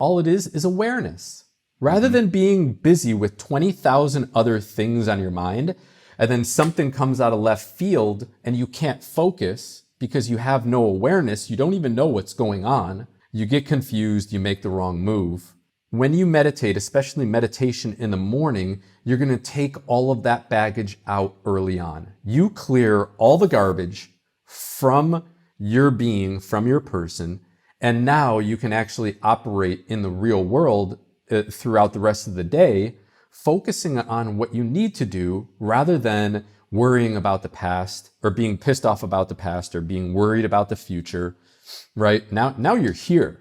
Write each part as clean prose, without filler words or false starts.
all it is awareness. Rather than being busy with 20,000 other things on your mind, and then something comes out of left field and you can't focus because you have no awareness, you don't even know what's going on, you get confused, you make the wrong move. When you meditate, especially meditation in the morning, you're going to take all of that baggage out early on. You clear all the garbage from your being, from your person, and now you can actually operate in the real world throughout the rest of the day, focusing on what you need to do rather than worrying about the past or being pissed off about the past or being worried about the future, right? Now you're here.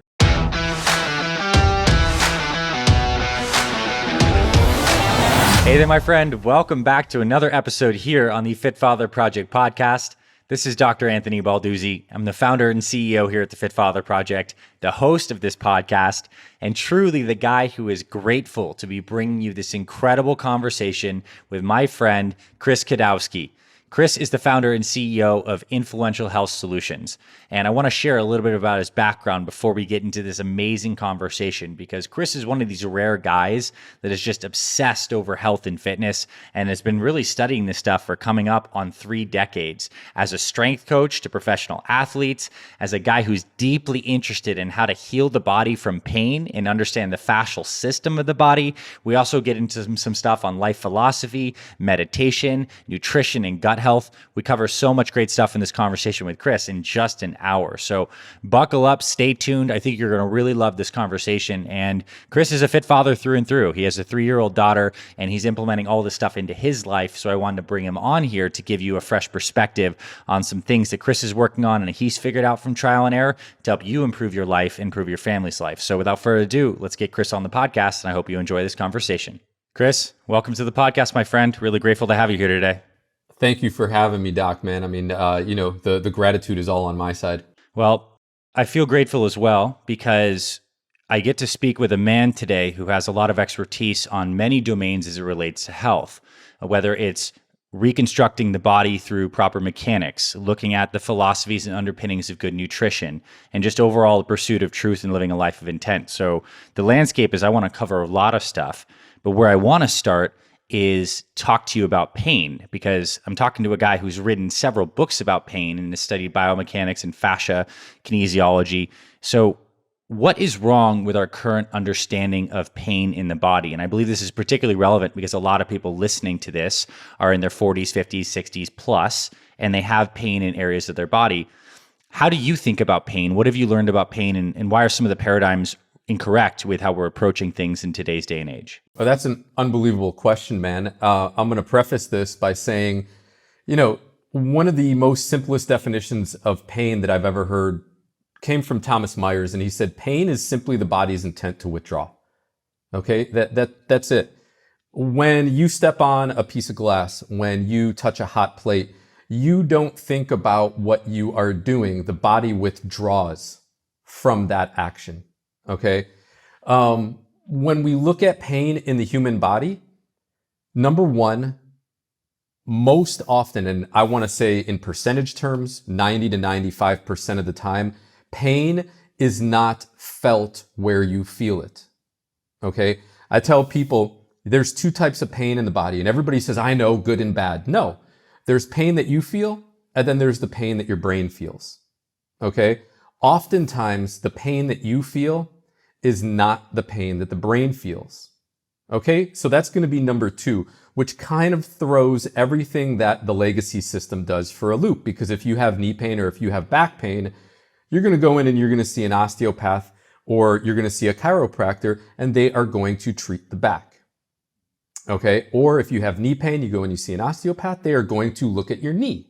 Hey there, my friend. Welcome back to another episode here on the Fit Father Project podcast. This is Dr. Anthony Balduzzi. I'm the founder and CEO here at the Fit Father Project, the host of this podcast, and truly the guy who is grateful to be bringing you this incredible conversation with my friend, Chris Kidawski. Chris is the founder and CEO of Influential Health Solutions, and I want to share a little bit about his background before we get into this amazing conversation, because Chris is one of these rare guys that is just obsessed over health and fitness and has been really studying this stuff for coming up on 3 decades. As a strength coach to professional athletes, as a guy who's deeply interested in how to heal the body from pain and understand the fascial system of the body. We also get into some stuff on life philosophy, meditation, nutrition, and gut health. We cover so much great stuff in this conversation with Chris in just an hour. So buckle up, stay tuned. I think you're going to really love this conversation. And Chris is a fit father through and through. He has a 3-year-old daughter and he's implementing all this stuff into his life. So I wanted to bring him on here to give you a fresh perspective on some things that Chris is working on and he's figured out from trial and error to help you improve your life, improve your family's life. So without further ado, let's get Chris on the podcast. And I hope you enjoy this conversation. Chris, welcome to the podcast, my friend. Really grateful to have you here today. Thank you for having me, Doc, man. I mean, the gratitude is all on my side. Well, I feel grateful as well because I get to speak with a man today who has a lot of expertise on many domains as it relates to health, whether it's reconstructing the body through proper mechanics, looking at the philosophies and underpinnings of good nutrition, and just overall the pursuit of truth and living a life of intent. So the landscape is I want to cover a lot of stuff, but where I want to start is talk to you about pain, because I'm talking to a guy who's written several books about pain and has studied biomechanics and fascia, kinesiology. So what is wrong with our current understanding of pain in the body? And I believe this is particularly relevant because a lot of people listening to this are in their 40s, 50s, 60s plus, and they have pain in areas of their body. How do you think about pain? What have you learned about pain, and why are some of the paradigms incorrect with how we're approaching things in today's day and age? Oh, that's an unbelievable question, man. I'm going to preface this by saying, one of the most simplest definitions of pain that I've ever heard came from Thomas Myers, and he said, pain is simply the body's intent to withdraw. Okay, that's it. When you step on a piece of glass, when you touch a hot plate, you don't think about what you are doing. The body withdraws from that action. Okay. When we look at pain in the human body, number one, most often, and I want to say in percentage terms, 90 to 95% of the time, pain is not felt where you feel it. Okay. I tell people there's 2 types of pain in the body, and everybody says, I know, good and bad. No, there's pain that you feel, and then there's the pain that your brain feels. Okay. Oftentimes the pain that you feel is not the pain that the brain feels. Okay, so that's going to be number 2, which kind of throws everything that the legacy system does for a loop. Because if you have knee pain or if you have back pain, you're going to go in and you're going to see an osteopath or you're going to see a chiropractor and they are going to treat the back. Okay, or if you have knee pain, you go and you see an osteopath, they are going to look at your knee.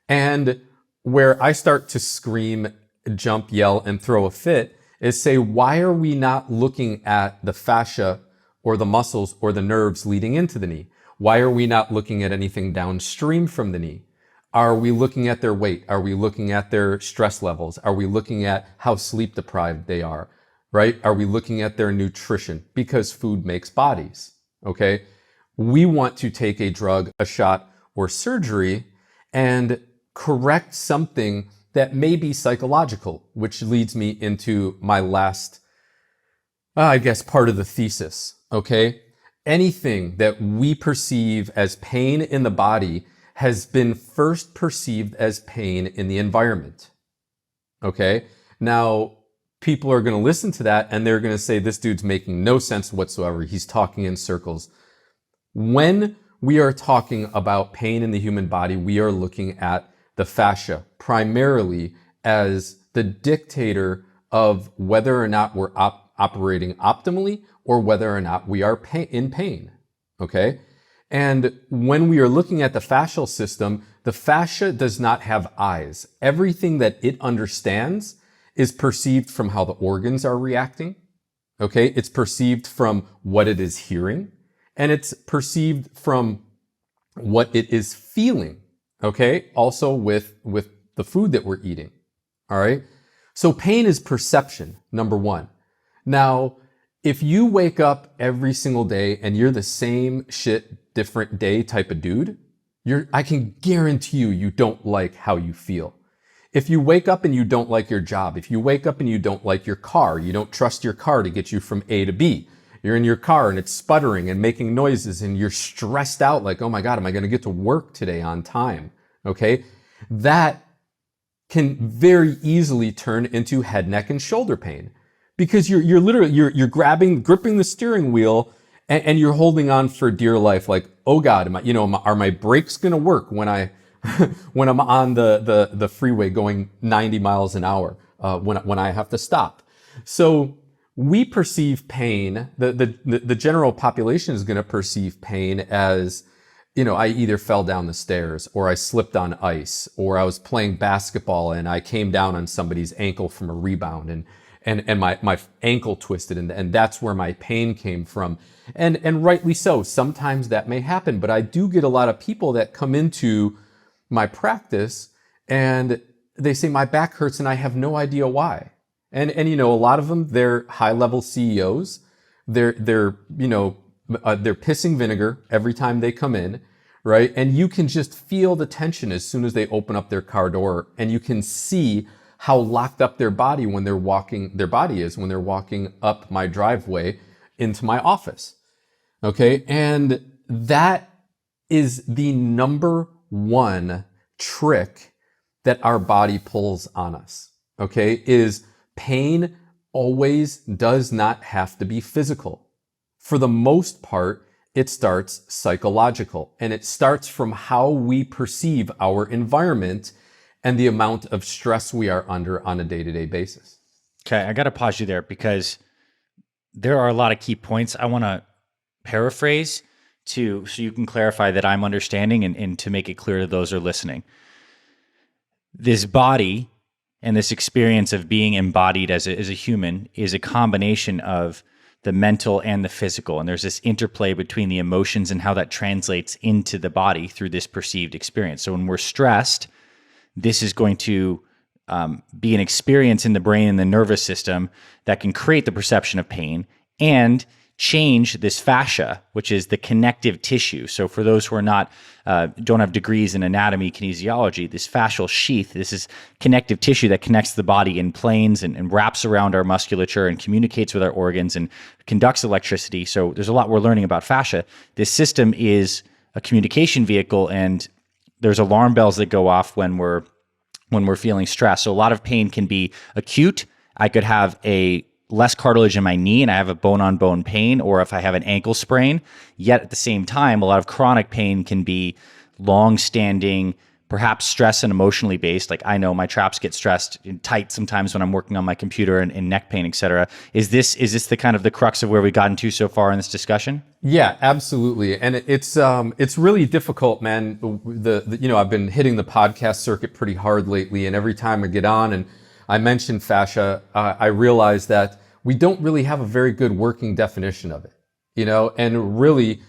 And where I start to scream, jump, yell, and throw a fit is say, why are we not looking at the fascia or the muscles or the nerves leading into the knee? Why are we not looking at anything downstream from the knee? Are we looking at their weight? Are we looking at their stress levels? Are we looking at how sleep deprived they are, right? Are we looking at their nutrition? Because food makes bodies, okay? We want to take a drug, a shot, or surgery and correct something that may be psychological, which leads me into my last I guess, part of the thesis, okay? Anything that we perceive as pain in the body has been first perceived as pain in the environment, okay? Now, people are going to listen to that and they're going to say, this dude's making no sense whatsoever. He's talking in circles. When we are talking about pain in the human body, we are looking at the fascia primarily as the dictator of whether or not we're operating optimally or whether or not we are in pain, okay? And when we are looking at the fascial system, the fascia does not have eyes. Everything that it understands is perceived from how the organs are reacting, okay? It's perceived from what it is hearing, and it's perceived from what it is feeling, okay? Also with the food that we're eating, all right? So pain is perception, number one. Now, if you wake up every single day and you're the same shit, different day type of dude, I can guarantee you don't like how you feel. If you wake up and you don't like your job, if you wake up and you don't like your car, you don't trust your car to get you from A to B, you're in your car and it's sputtering and making noises and you're stressed out like, oh my God, am I going to get to work today on time? Okay. That can very easily turn into head, neck, and shoulder pain because you're literally gripping the steering wheel and you're holding on for dear life. Like, oh God, are my brakes going to work when when I'm on the freeway going 90 miles an hour, when I have to stop? So we perceive pain, the general population is going to perceive pain as, I either fell down the stairs or I slipped on ice or I was playing basketball and I came down on somebody's ankle from a rebound and my ankle twisted and that's where my pain came from. And rightly so. Sometimes that may happen, but I do get a lot of people that come into my practice and they say my back hurts and I have no idea why. And a lot of them, they're high level CEOs. They're pissing vinegar every time they come in, right? And you can just feel the tension as soon as they open up their car door, and you can see how locked up their body is when they're walking up my driveway into my office. Okay. And that is the number one trick that our body pulls on us. Okay. Is pain always does not have to be physical. For the most part, it starts psychological, and it starts from how we perceive our environment and the amount of stress we are under on a day-to-day basis. Okay, I got to pause you there because there are a lot of key points I want to paraphrase so you can clarify that I'm understanding and to make it clear to those who are listening. This body and this experience of being embodied as a human is a combination of the mental and the physical. And there's this interplay between the emotions and how that translates into the body through this perceived experience. So when we're stressed, this is going to be an experience in the brain and the nervous system that can create the perception of pain and change this fascia, which is the connective tissue. So for those who are not, don't have degrees in anatomy, kinesiology, this fascial sheath, this is connective tissue that connects the body in planes and wraps around our musculature and communicates with our organs and conducts electricity. So there's a lot we're learning about fascia. This system is a communication vehicle, and there's alarm bells that go off when we're feeling stressed. So a lot of pain can be acute. I could have less cartilage in my knee and I have a bone-on-bone pain, or if I have an ankle sprain. Yet at the same time, a lot of chronic pain can be long-standing, perhaps stress and emotionally based. Like I know my traps get stressed and tight sometimes when I'm working on my computer and neck pain, et cetera. Is this the kind of the crux of where we've gotten to so far in this discussion? Yeah, absolutely. And it's really difficult, man. I've been hitting the podcast circuit pretty hard lately, and every time I get on and I mention fascia, I realize that we don't really have a very good working definition of it, and really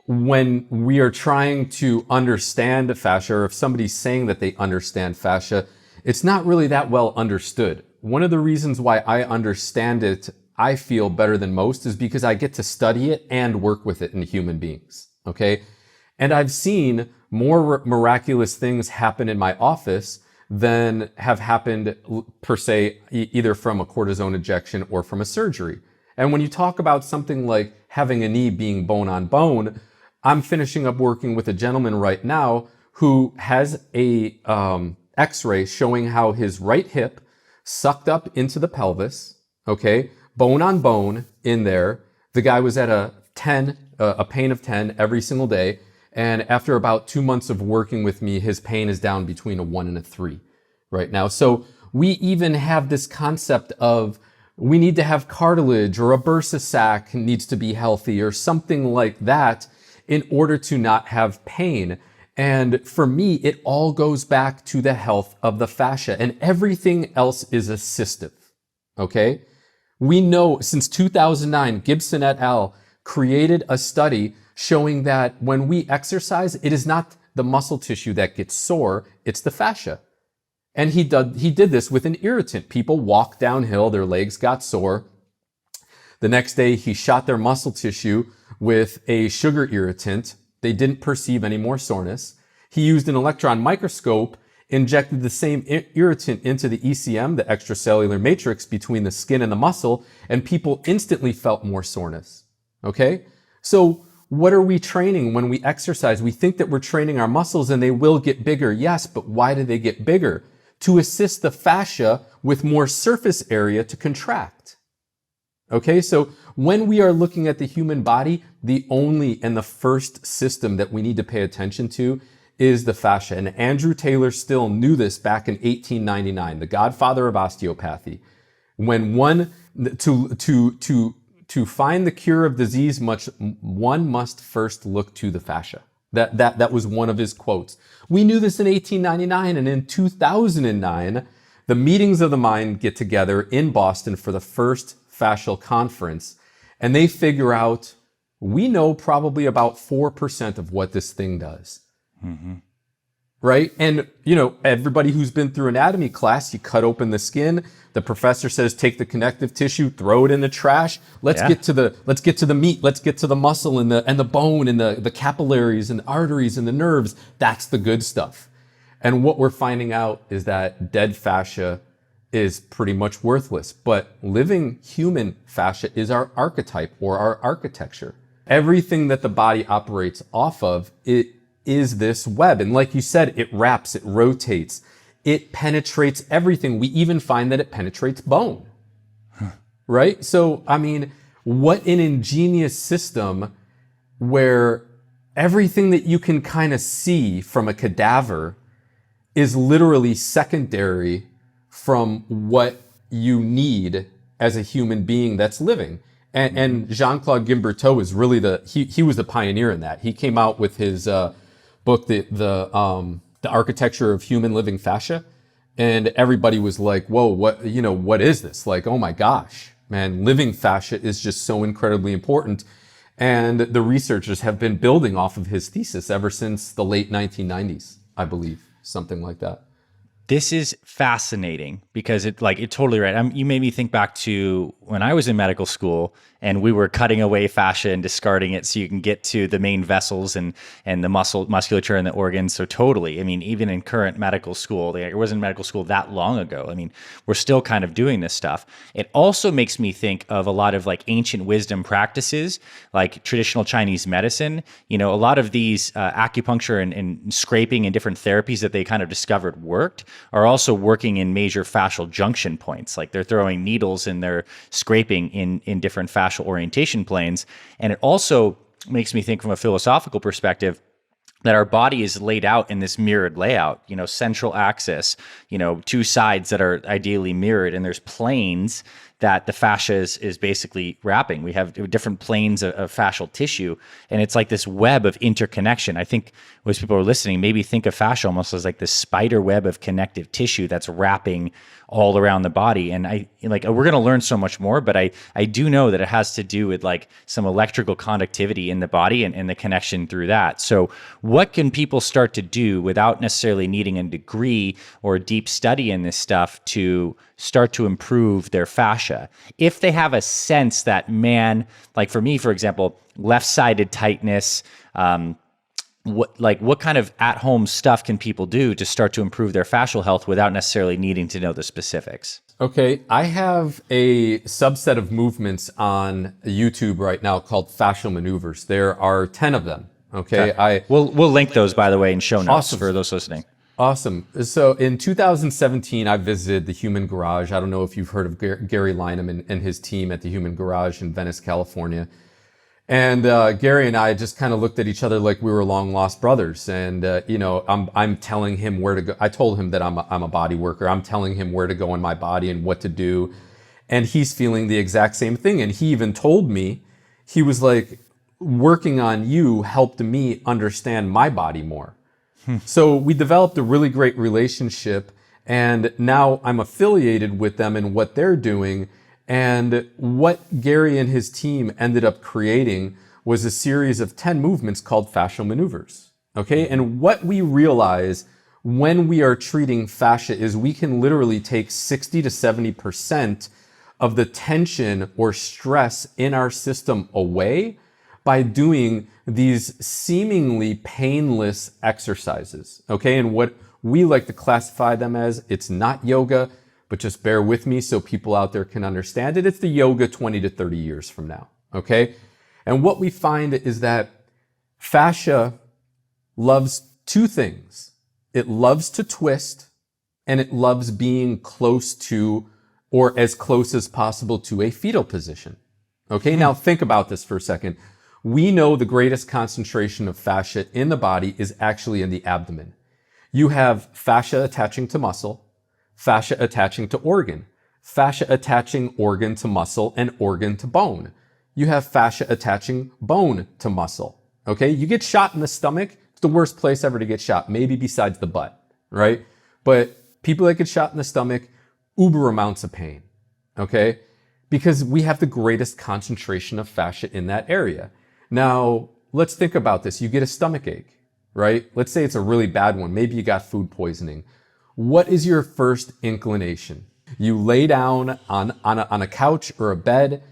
when we are trying to understand fascia, or if somebody's saying that they understand fascia, it's not really that well understood. One of the reasons why I understand it, I feel better than most, is because I get to study it and work with it in human beings. Okay. And I've seen more miraculous things happen in my office than have happened per se, either from a cortisone injection or from a surgery. And when you talk about something like having a knee being bone on bone, I'm finishing up working with a gentleman right now who has a x-ray showing how his right hip sucked up into the pelvis, okay, bone on bone in there. The guy was at a 10, a pain of 10 every single day. And after about 2 months of working with me, his pain is down between a 1 and a 3 right now. So we even have this concept of we need to have cartilage, or a bursa sac needs to be healthy or something like that in order to not have pain. And for me, it all goes back to the health of the fascia, and everything else is assistive. Okay? We know since 2009, Gibson et al. Created a study showing that when we exercise, it is not the muscle tissue that gets sore, it's the fascia. And he did this with an irritant. People walked downhill, their legs got sore. The next day, he shot their muscle tissue with a sugar irritant. They didn't perceive any more soreness. He used an electron microscope, injected the same irritant into the ECM, the extracellular matrix between the skin and the muscle, and people instantly felt more soreness. Okay? So what are we training when we exercise? We think that we're training our muscles and they will get bigger. Yes, but why do they get bigger? To assist the fascia with more surface area to contract. Okay, so when we are looking at the human body, the only and the first system that we need to pay attention to is the fascia. And Andrew Taylor Still knew this back in 1899, the godfather of osteopathy. When to find the cure of disease, one must first look to the fascia. That was one of his quotes. We knew this in 1899, and in 2009, the meetings of the mind get together in Boston for the first fascial conference, and they figure out we know probably about 4% of what this thing does. Mm-hmm. Right? And, everybody who's been through anatomy class, you cut open the skin. The professor says, take the connective tissue, throw it in the trash. Let's get to the meat. Let's get to the muscle and the bone and the capillaries and the arteries and the nerves. That's the good stuff. And what we're finding out is that dead fascia is pretty much worthless, but living human fascia is our archetype or our architecture. Everything that the body operates off of, it is this web. And like you said, it wraps, it rotates, it penetrates everything. We even find that it penetrates bone, right? So, what an ingenious system where everything that you can kind of see from a cadaver is literally secondary from what you need as a human being that's living. And Jean-Claude Guimberteau is really he was the pioneer in that. He came out with his book, the Architecture of Human Living Fascia, and everybody was like, whoa, what is this? Like, oh my gosh, man, living fascia is just so incredibly important. And the researchers have been building off of his thesis ever since the late 1990s, I believe, something like that. This is fascinating because it's totally right. You made me think back to when I was in medical school and we were cutting away fascia and discarding it so you can get to the main vessels and the musculature and the organs. So totally. Even in current medical school, it wasn't medical school that long ago. We're still kind of doing this stuff. It also makes me think of a lot of ancient wisdom practices, like traditional Chinese medicine. A lot of these acupuncture and scraping and different therapies that they kind of discovered worked are also working in major fascial junction points. Like they're throwing needles and they're scraping in different fascial orientation planes. And it also makes me think from a philosophical perspective that our body is laid out in this mirrored layout, central axis, two sides that are ideally mirrored, and there's planes that the fascia is basically wrapping. We have different planes of fascial tissue, and it's like this web of interconnection. I think as people are listening, maybe think of fascia almost as like this spider web of connective tissue that's wrapping all around the body. And we're going to learn so much more, but I do know that it has to do with some electrical conductivity in the body and the connection through that. So what can people start to do without necessarily needing a degree or a deep study in this stuff to start to improve their fascia? If they have a sense that, man, like for me, for example, left-sided tightness, what kind of at-home stuff can people do to start to improve their fascial health without necessarily needing to know the specifics? Okay, I have a subset of movements on YouTube right now called fascial maneuvers. There are 10 of them. Okay, We'll link those, by the way, in show notes Awesome. for those listening. Awesome. So in 2017, I visited the Human Garage. I don't know if you've heard of Gary Lynham and his team at the Human Garage in Venice, California. And Gary and I just kind of looked at each other like we were long lost brothers. And I'm telling him where to go. I told him that I'm a body worker. I'm telling him where to go in my body and what to do. And he's feeling the exact same thing. And he even told me, he was like, working on you helped me understand my body more. So we developed a really great relationship. And now I'm affiliated with them in what they're doing. And what Gary and his team ended up creating was a series of 10 movements called fascial maneuvers. Okay. And what we realize when we are treating fascia is we can literally take 60 to 70% of the tension or stress in our system away by doing these seemingly painless exercises. Okay. And what we like to classify them as, it's not yoga, but just bear with me so people out there can understand it. It's the yoga 20 to 30 years from now, okay? And what we find is that fascia loves two things. It loves to twist, and it loves being close to, or as close as possible to, a fetal position. Okay, now think about this for a second. We know the greatest concentration of fascia in the body is actually in the abdomen. You have fascia attaching to muscle, fascia attaching to organ, fascia attaching organ to muscle and organ to bone. You have fascia attaching bone to muscle. Okay, you get shot in the stomach, it's the worst place ever to get shot, maybe besides the butt, right? But people that get shot in the stomach, uber amounts of pain, okay? Because we have the greatest concentration of fascia in that area. Now, let's think about this. You get a stomach ache, right? Let's say it's a really bad one. Maybe you got food poisoning. What is your first inclination? You lay down on a couch or a bed,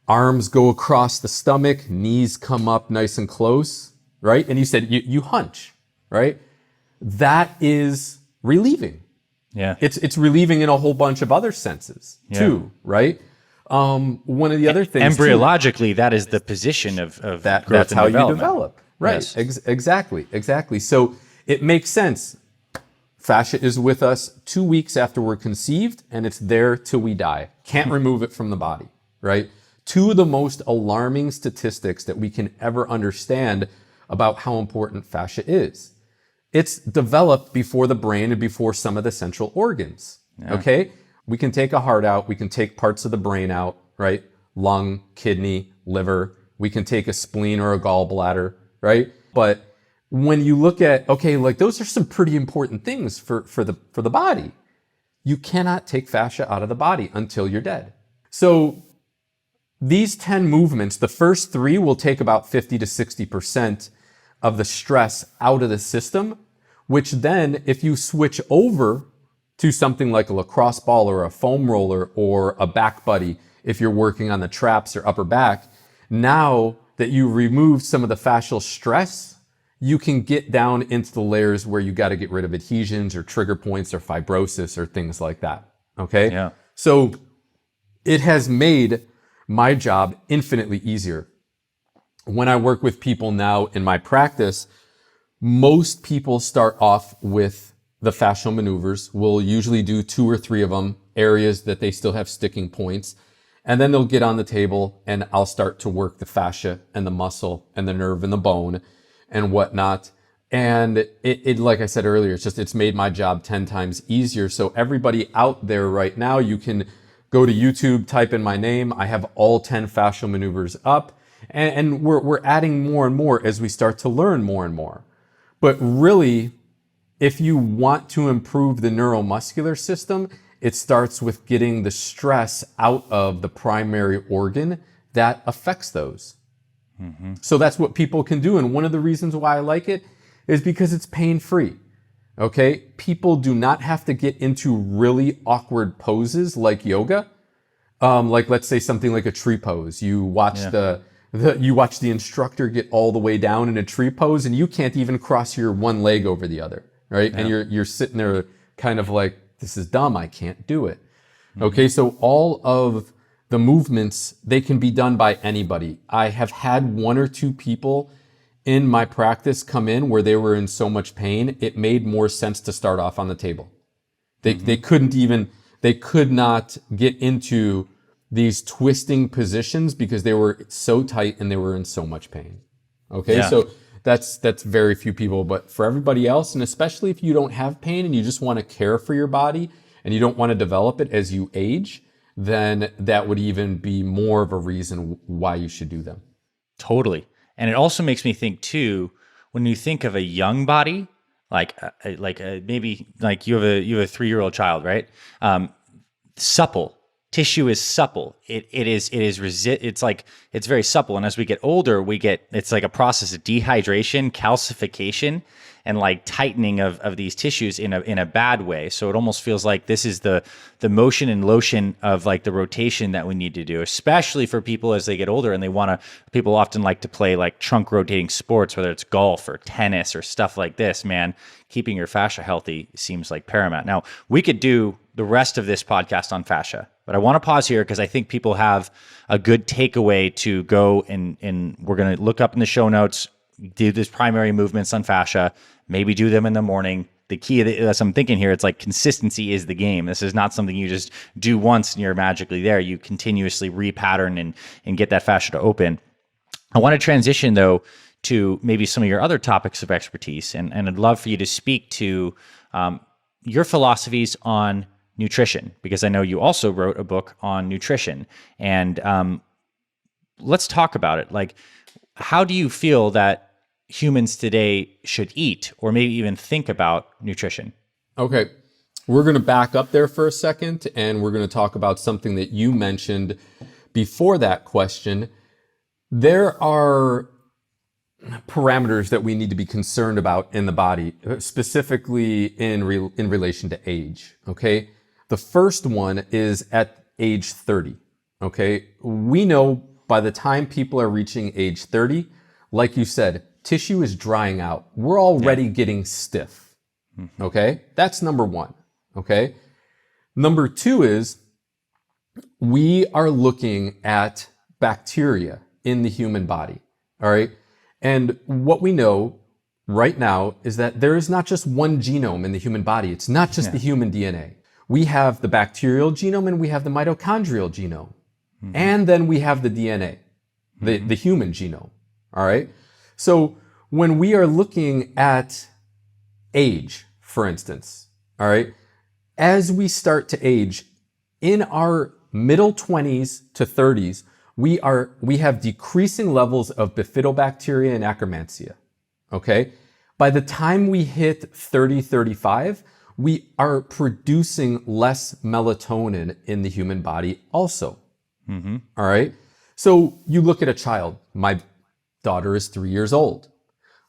arms go across the stomach, knees come up nice and close, right? And you said you hunch, right? That is relieving. Yeah. It's relieving in a whole bunch of other senses too, right? One of the other things embryologically, that is the position of growth that's and how development. you develop, right? Yes. Exactly. So it makes sense. Fascia is with us 2 weeks after we're conceived, and it's there till we die. Can't remove it from the body, right? Two of the most alarming statistics that we can ever understand about how important fascia is. It's developed before the brain and before some of the central organs, okay? We can take a heart out. We can take parts of the brain out, right? Lung, kidney, liver. We can take a spleen or a gallbladder, right? But when you look at, okay, like those are some pretty important things for the body. You cannot take fascia out of the body until you're dead. So these 10 movements, the first 3 will take about 50 to 60% of the stress out of the system, which then if you switch over to something like a lacrosse ball or a foam roller or a back buddy, if you're working on the traps or upper back, now that you remove some of the fascial stress, you can get down into the layers where you got to get rid of adhesions or trigger points or fibrosis or things like that. Okay? Yeah. So it has made my job infinitely easier. When I work with people now in my practice, most people start off with the fascial maneuvers. We'll usually do 2 or 3 of them, areas that they still have sticking points. And then they'll get on the table and I'll start to work the fascia and the muscle and the nerve and the bone and whatnot. And it like I said earlier, it's made my job 10 times easier. So everybody out there right now, you can go to YouTube, type in my name. I have all 10 fascial maneuvers up, and we're adding more and more as we start to learn more and more. But really, if you want to improve the neuromuscular system, it starts with getting the stress out of the primary organ that affects those. Mm-hmm. So that's what people can do. And one of the reasons why I like it is because it's pain-free. Okay? People do not have to get into really awkward poses like yoga. Like let's say something like a tree pose. You watch the You watch the instructor get all the way down in a tree pose and you can't even cross your one leg over the other, right? Yeah. And you're sitting there kind of like, this is dumb, I can't do it. Okay, so all of the movements, they can be done by anybody. I have had one or two people in my practice come in where they were in so much pain, it made more sense to start off on the table. They could not get into these twisting positions because they were so tight and they were in so much pain. Okay, yeah. So that's very few people, but for everybody else, and especially if you don't have pain and you just want to care for your body and you don't want to develop it as you age, then that would even be more of a reason why you should do them. Totally. And it also makes me think too, when you think of a young body, maybe like you have a 3-year-old child, right? Supple. Tissue is supple. It's very supple. And as we get older, it's like a process of dehydration, calcification, and like tightening of these tissues in a bad way. So it almost feels like this is the motion and lotion of like the rotation that we need to do, especially for people as they get older and people often like to play like trunk rotating sports, whether it's golf or tennis or stuff like this, man. Keeping your fascia healthy seems like paramount. Now, we could do the rest of this podcast on fascia, but I want to pause here because I think people have a good takeaway to go and we're going to look up in the show notes, do these primary movements on fascia, maybe do them in the morning. The key, as I'm thinking here, it's like consistency is the game. This is not something you just do once and you're magically there. You continuously repattern and get that fascia to open. I want to transition though to maybe some of your other topics of expertise. And I'd love for you to speak to your philosophies on nutrition, because I know you also wrote a book on nutrition. And let's talk about it. Like, how do you feel that humans today should eat or maybe even think about nutrition? Okay. We're going to back up there for a second, and we're going to talk about something that you mentioned before that question. There are parameters that we need to be concerned about in the body, specifically in relation to age, okay? The first one is at age 30, okay? We know by the time people are reaching age 30, like you said, tissue is drying out. We're already getting stiff, okay? That's number one, okay? Number two is we are looking at bacteria in the human body, all right? And what we know right now is that there is not just one genome in the human body. It's not just the human DNA. We have the bacterial genome and we have the mitochondrial genome. And then we have the DNA, the human genome, all right? So when we are looking at age, for instance, all right, as we start to age, in our middle 20s to 30s, we have decreasing levels of bifidobacteria and Akkermansia, okay? By the time we hit 30, 35, we are producing less melatonin in the human body also, all right? So you look at a child. My daughter is 3 years old.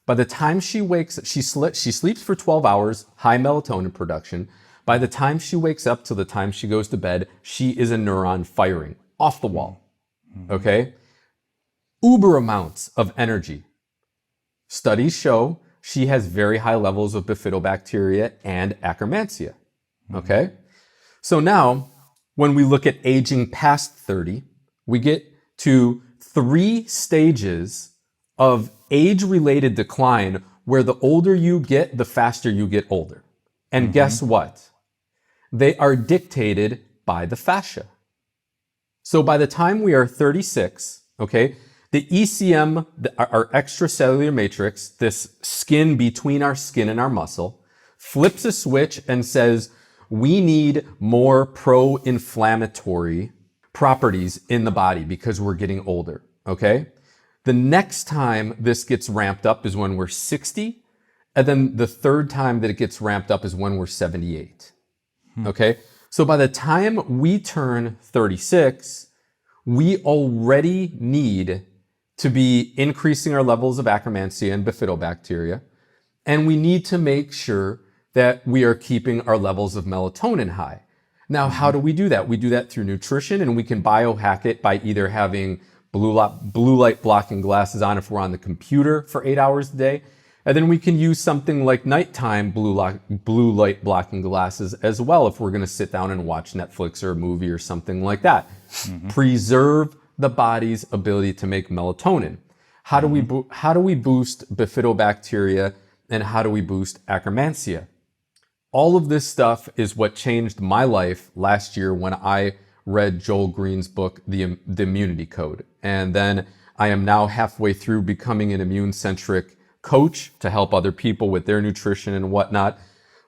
By the time she wakes, she sleeps for 12 hours, high melatonin production. By the time she wakes up till the time she goes to bed, she is a neuron firing off the wall. Okay? Uber amounts of energy. Studies show she has very high levels of bifidobacteria and Akkermansia. Okay? So now, when we look at aging past 30, we get to 3 stages of age-related decline where the older you get, the faster you get older. And guess what? They are dictated by the fascia. So by the time we are 36, okay, the ECM, our extracellular matrix, this skin between our skin and our muscle, flips a switch and says, we need more pro-inflammatory properties in the body because we're getting older, okay? The next time this gets ramped up is when we're 60, and then the third time that it gets ramped up is when we're 78, okay? So by the time we turn 36, we already need to be increasing our levels of Akkermansia and bifidobacteria, and we need to make sure that we are keeping our levels of melatonin high. Now, how do we do that? We do that through nutrition, and we can biohack it by either having blue light blocking glasses on if we're on the computer for 8 hours a day. And then we can use something like nighttime blue light blocking glasses as well if we're going to sit down and watch Netflix or a movie or something like that. Preserve the body's ability to make melatonin. How do we boost bifidobacteria, and how do we boost Akkermansia? All of this stuff is what changed my life last year when I read Joel Green's book, The Immunity Code. And then I am now halfway through becoming an immune-centric coach to help other people with their nutrition and whatnot.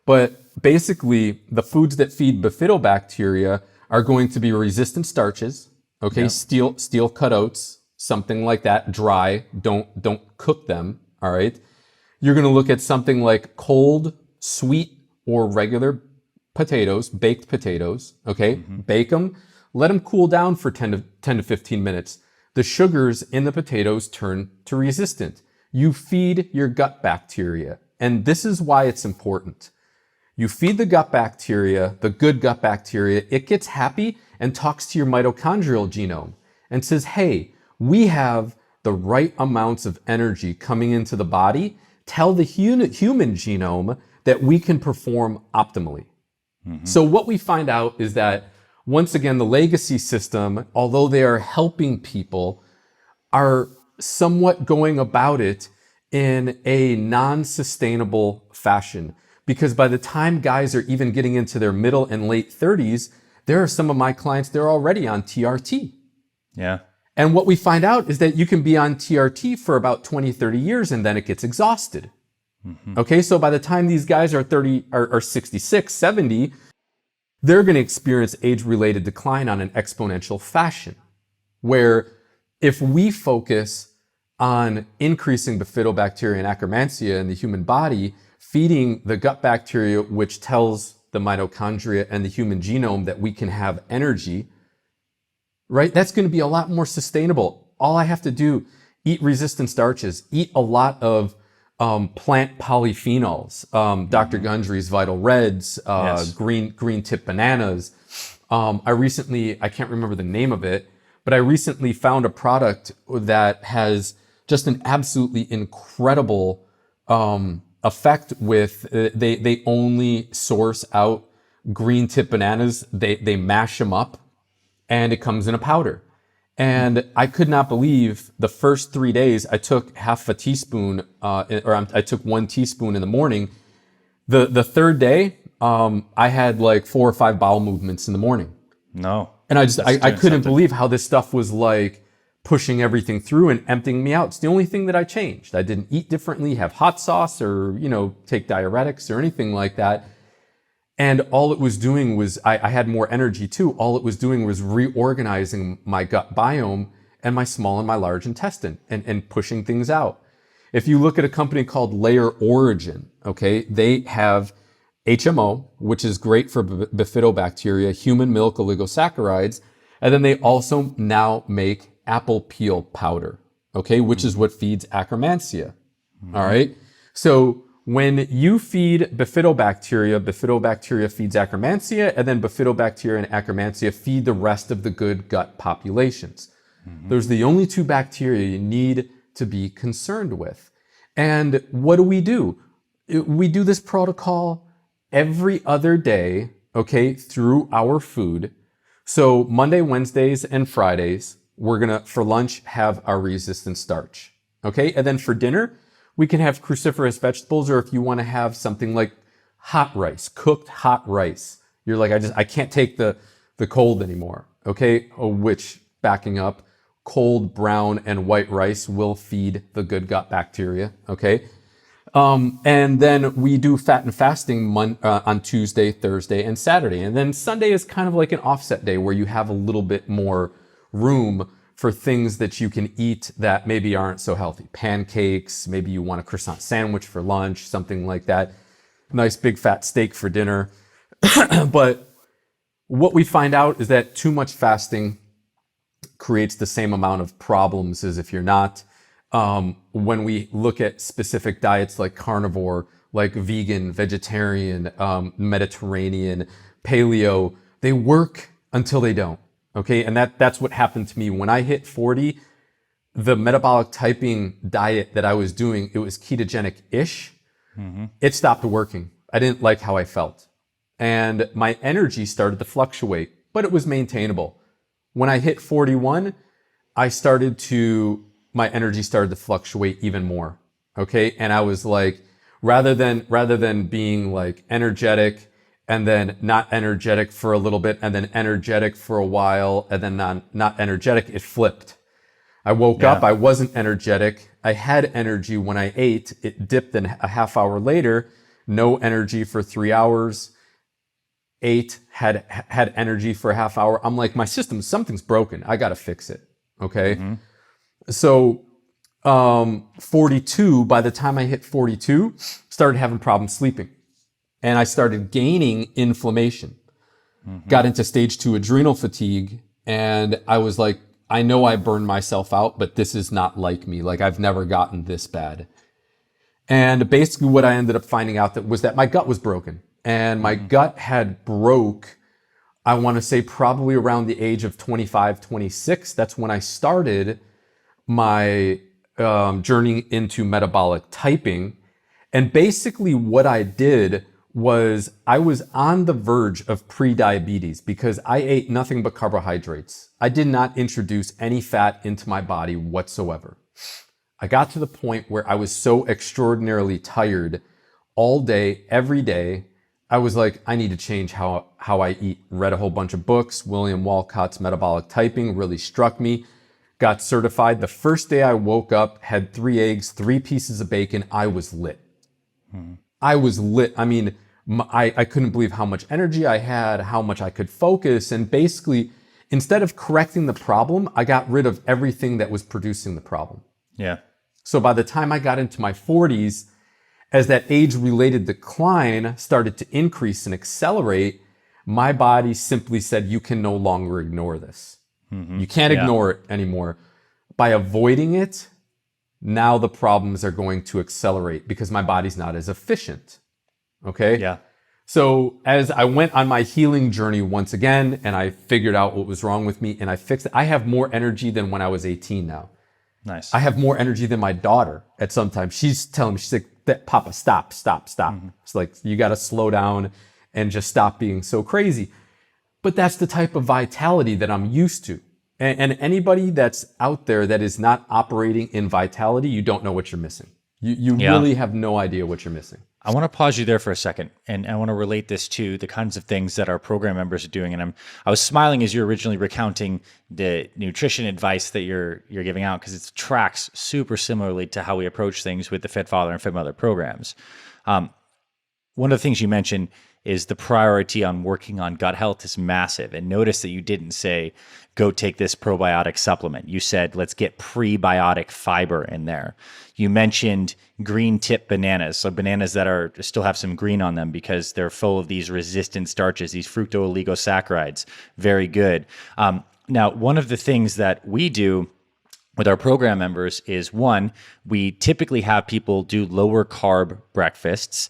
But basically, the foods that feed bifidobacteria are going to be resistant starches, okay, steel cut oats, something like that, dry, don't cook them, all right? You're going to look at something like cold, sweet, or regular potatoes, baked potatoes, okay? Bake them, let them cool down for 10 to 15 minutes. The sugars in the potatoes turn to resistant. You feed your gut bacteria, and this is why it's important. You feed the gut bacteria, the good gut bacteria, it gets happy and talks to your mitochondrial genome and says, hey, we have the right amounts of energy coming into the body. Tell the human genome that we can perform optimally. So what we find out is that, once again, the legacy system, although they are helping people, are somewhat going about it in a non-sustainable fashion. Because by the time guys are even getting into their middle and late 30s, there are some of my clients, they're already on TRT. Yeah. And what we find out is that you can be on TRT for about 20, 30 years and then it gets exhausted. Okay, so by the time these guys are 30 or 66, 70, they're going to experience age-related decline on an exponential fashion. Where if we focus on increasing bifidobacteria and Akkermansia in the human body, feeding the gut bacteria, which tells the mitochondria and the human genome that we can have energy, right? That's going to be a lot more sustainable. All I have to do, eat resistant starches, eat a lot of plant polyphenols, Dr. Gundry's Vital Reds, green tip bananas. I can't remember the name of it, but I recently found a product that has just an absolutely incredible effect with, they only source out green tip bananas. They mash them up and it comes in a powder. And I could not believe the first 3 days I took half a teaspoon, I took 1 teaspoon in the morning. The third day, I had like 4 or 5 bowel movements in the morning. No. And I couldn't believe how this stuff was like pushing everything through and emptying me out. It's the only thing that I changed. I didn't eat differently, have hot sauce or, take diuretics or anything like that. And all it was doing was, I had more energy too. All it was doing was reorganizing my gut biome and my small and my large intestine and pushing things out. If you look at a company called Layer Origin, okay, they have HMO, which is great for bifidobacteria, human milk oligosaccharides. And then they also now make apple peel powder, okay, which is what feeds Akkermansia. All right. So when you feed bifidobacteria feeds Akkermansia, and then bifidobacteria and Akkermansia feed the rest of the good gut populations. Those are the only 2 bacteria you need to be concerned with. And what do? We do this protocol every other day, okay, through our food. So Monday, Wednesdays, and Fridays, we're gonna, for lunch, have our resistant starch, okay? And then for dinner, we can have cruciferous vegetables, or if you want to have something like hot rice, cooked hot rice. You're like, I can't take the cold anymore. Okay. Which, backing up, cold, brown, and white rice will feed the good gut bacteria. Okay. And then we do fat and fasting on Tuesday, Thursday, and Saturday. And then Sunday is kind of like an offset day where you have a little bit more room for things that you can eat that maybe aren't so healthy. Pancakes, maybe you want a croissant sandwich for lunch, something like that. Nice big fat steak for dinner. But what we find out is that too much fasting creates the same amount of problems as if you're not. When we look at specific diets like carnivore, like vegan, vegetarian, Mediterranean, paleo, they work until they don't. Okay, and that's what happened to me. When I hit 40, the metabolic typing diet that I was doing, it was ketogenic-ish. It stopped working. I didn't like how I felt. And my energy started to fluctuate, but it was maintainable. When I hit 41, my energy started to fluctuate even more. Okay. And I was like, rather than being like energetic and then not energetic for a little bit and then energetic for a while and then not energetic, it flipped. I woke up, I wasn't energetic. I had energy when I ate. It dipped in a half hour later, no energy for 3 hours. Ate, had energy for a half hour. I'm like, my system, something's broken. I got to fix it. Okay. So, 42, by the time I hit 42, started having problems sleeping and I started gaining inflammation, got into stage 2 adrenal fatigue. And I was like, I know I burned myself out, but this is not like me. Like I've never gotten this bad. And basically what I ended up finding out was that my gut was broken. And my gut had broke, I want to say probably around the age of 25, 26. That's when I started my journey into metabolic typing. And basically what I did was I was on the verge of pre-diabetes because I ate nothing but carbohydrates. I did not introduce any fat into my body whatsoever. I got to the point where I was so extraordinarily tired all day, every day. I was like, I need to change how I eat. Read a whole bunch of books. William Walcott's Metabolic Typing really struck me. Got certified. The first day I woke up, had 3 eggs, 3 pieces of bacon. I was lit. I was lit. I mean, I couldn't believe how much energy I had, how much I could focus. And basically, instead of correcting the problem, I got rid of everything that was producing the problem. Yeah. So by the time I got into my 40s, as that age-related decline started to increase and accelerate, my body simply said, you can no longer ignore this. You can't ignore it anymore. By avoiding it, now the problems are going to accelerate because my body's not as efficient. Okay? Yeah. So as I went on my healing journey once again, and I figured out what was wrong with me and I fixed it, I have more energy than when I was 18 now. Nice. I have more energy than my daughter at some time. She's telling me, she's like, Papa, stop. It's like, you got to slow down and just stop being so crazy. But that's the type of vitality that I'm used to. And anybody that's out there that is not operating in vitality, you don't know what you're missing. You really have no idea what you're missing. I want to pause you there for a second, and I want to relate this to the kinds of things that our program members are doing. And I was smiling as you were originally recounting the nutrition advice that you're giving out because it tracks super similarly to how we approach things with the Fit Father and Fit Mother programs. One of the things you mentioned is the priority on working on gut health is massive. And notice that you didn't say, go take this probiotic supplement. You said, let's get prebiotic fiber in there. You mentioned green tip bananas. So bananas that still have some green on them because they're full of these resistant starches, these fructooligosaccharides. Very good. Now, one of the things that we do with our program members is, one, we typically have people do lower carb breakfasts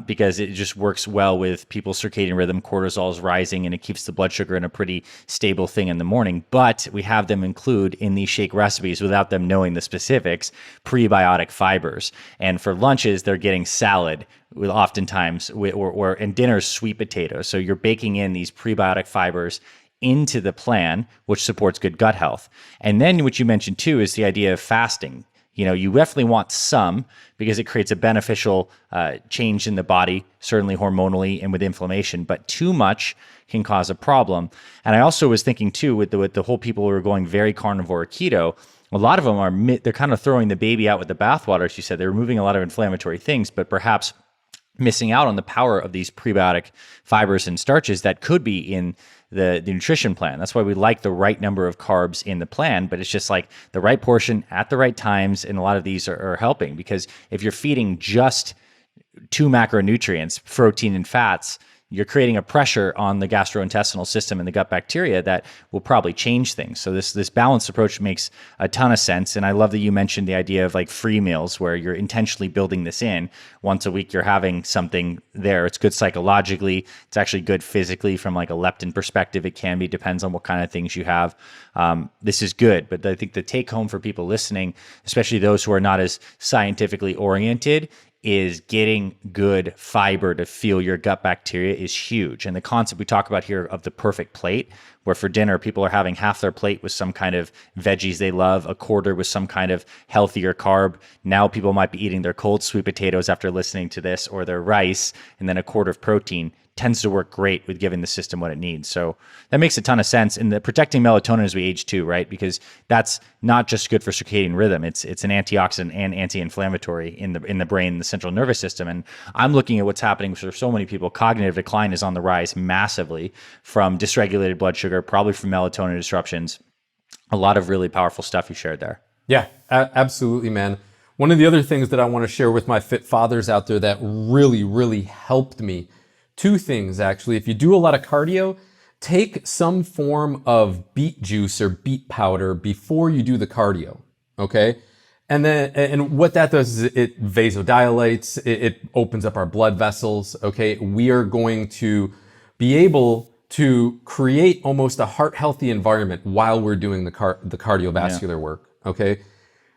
because it just works well with people's circadian rhythm. Cortisol is rising and it keeps the blood sugar in a pretty stable thing in the morning. But we have them include in these shake recipes, without them knowing the specifics, prebiotic fibers. And for lunches, they're getting salad with oftentimes, or in dinners, sweet potatoes. So you're baking in these prebiotic fibers into the plan, which supports good gut health. And then what you mentioned too is the idea of fasting. You definitely want some because it creates a beneficial change in the body, certainly hormonally and with inflammation, but too much can cause a problem. And I also was thinking too, with the whole people who are going very carnivore or keto, a lot of them they're kind of throwing the baby out with the bathwater, as you said. They're removing a lot of inflammatory things, but perhaps missing out on the power of these prebiotic fibers and starches that could be in the nutrition plan. That's why we like the right number of carbs in the plan, but it's just like the right portion at the right times. And a lot of these are helping because if you're feeding just 2 macronutrients, protein and fats, you're creating a pressure on the gastrointestinal system and the gut bacteria that will probably change things. So this balanced approach makes a ton of sense. And I love that you mentioned the idea of like free meals where you're intentionally building this in. Once a week, you're having something there. It's good psychologically. It's actually good physically from like a leptin perspective. It can be, depends on what kind of things you have. This is good. But I think the take home for people listening, especially those who are not as scientifically oriented, is getting good fiber to fuel your gut bacteria is huge. And the concept we talk about here of the perfect plate, where for dinner, people are having half their plate with some kind of veggies they love, a quarter with some kind of healthier carb. Now people might be eating their cold sweet potatoes after listening to this, or their rice, and then a quarter of protein. Tends to work great with giving the system what it needs. So that makes a ton of sense. And the protecting melatonin as we age too, right? Because that's not just good for circadian rhythm. It's an antioxidant and anti-inflammatory in the brain, the central nervous system. And I'm looking at what's happening for so many people. Cognitive decline is on the rise massively from dysregulated blood sugar, probably from melatonin disruptions. A lot of really powerful stuff you shared there. Yeah, absolutely, man. One of the other things that I want to share with my fit fathers out there that really, really helped me, two things actually. If you do a lot of cardio, take some form of beet juice or beet powder before you do the cardio, okay? And what that does is it vasodilates, it opens up our blood vessels, okay? We are going to be able to create almost a heart-healthy environment while we're doing the cardiovascular work, okay?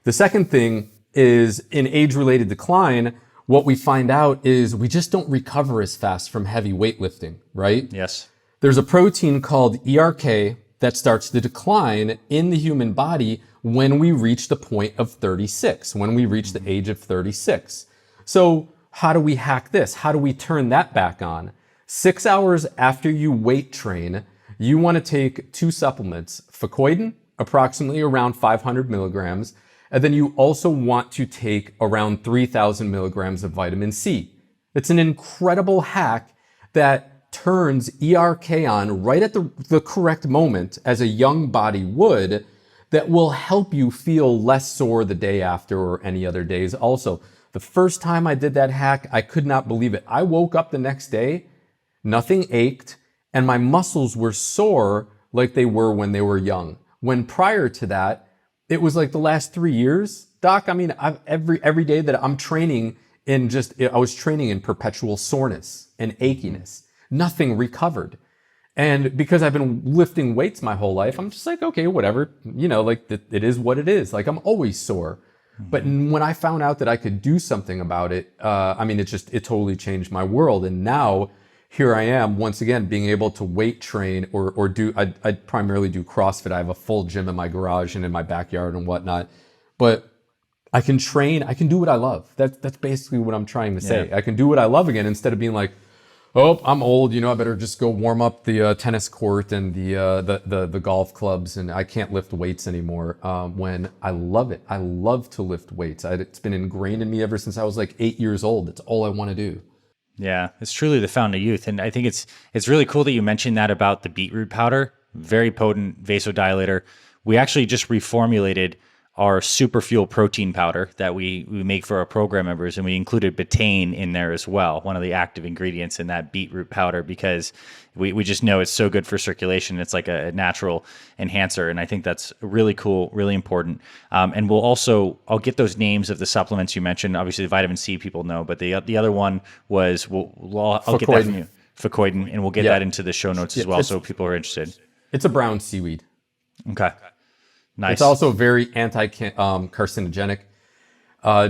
The second thing is in age-related decline, what we find out is we just don't recover as fast from heavy weightlifting, right? Yes. There's a protein called ERK that starts to decline in the human body when we reach the point of 36, when we reach the age of 36. So how do we hack this? How do we turn that back on? 6 hours after you weight train, you want to take two supplements, Fucoidan, approximately around 500 milligrams, and then you also want to take around 3,000 milligrams of vitamin C. It's an incredible hack that turns ERK on right at the correct moment, as a young body would, that will help you feel less sore the day after or any other days. Also, the first time I did that hack, I could not believe it. I woke up the next day, nothing ached, and my muscles were sore like they were when they were young. When prior to that, it was like the last 3 years, Doc. I mean, every day that I'm training I was training in perpetual soreness and achiness. Nothing recovered. And because I've been lifting weights my whole life, I'm just like, okay, whatever, like it is what it is. Like I'm always sore. But when I found out that I could do something about it, it totally changed my world. And now here I am once again being able to weight train or do, I primarily do CrossFit. I have a full gym in my garage and in my backyard and whatnot, but I can train, I can do what I love. That's basically what I'm trying to say. Yeah. I can do what I love again instead of being like, oh, I'm old, I better just go warm up the tennis court and the golf clubs, and I can't lift weights anymore. When I love it. I love to lift weights. It's been ingrained in me ever since I was like 8 years old. It's all I want to do. Yeah, it's truly the fountain of youth. And I think it's really cool that you mentioned that about the beetroot powder. Very potent vasodilator. We actually just reformulated our super fuel protein powder that we make for our program members, and we included betaine in there as well, one of the active ingredients in that beetroot powder, because we just know it's so good for circulation. It's like a natural enhancer, and I think that's really cool, really important. And I'll get those names of the supplements you mentioned. Obviously, the vitamin C people know, but the other one was I'll get that from you, Fucoidan, and we'll get that into the show notes as well, so people are interested. It's a brown seaweed. Okay. Nice. It's also very anti-carcinogenic.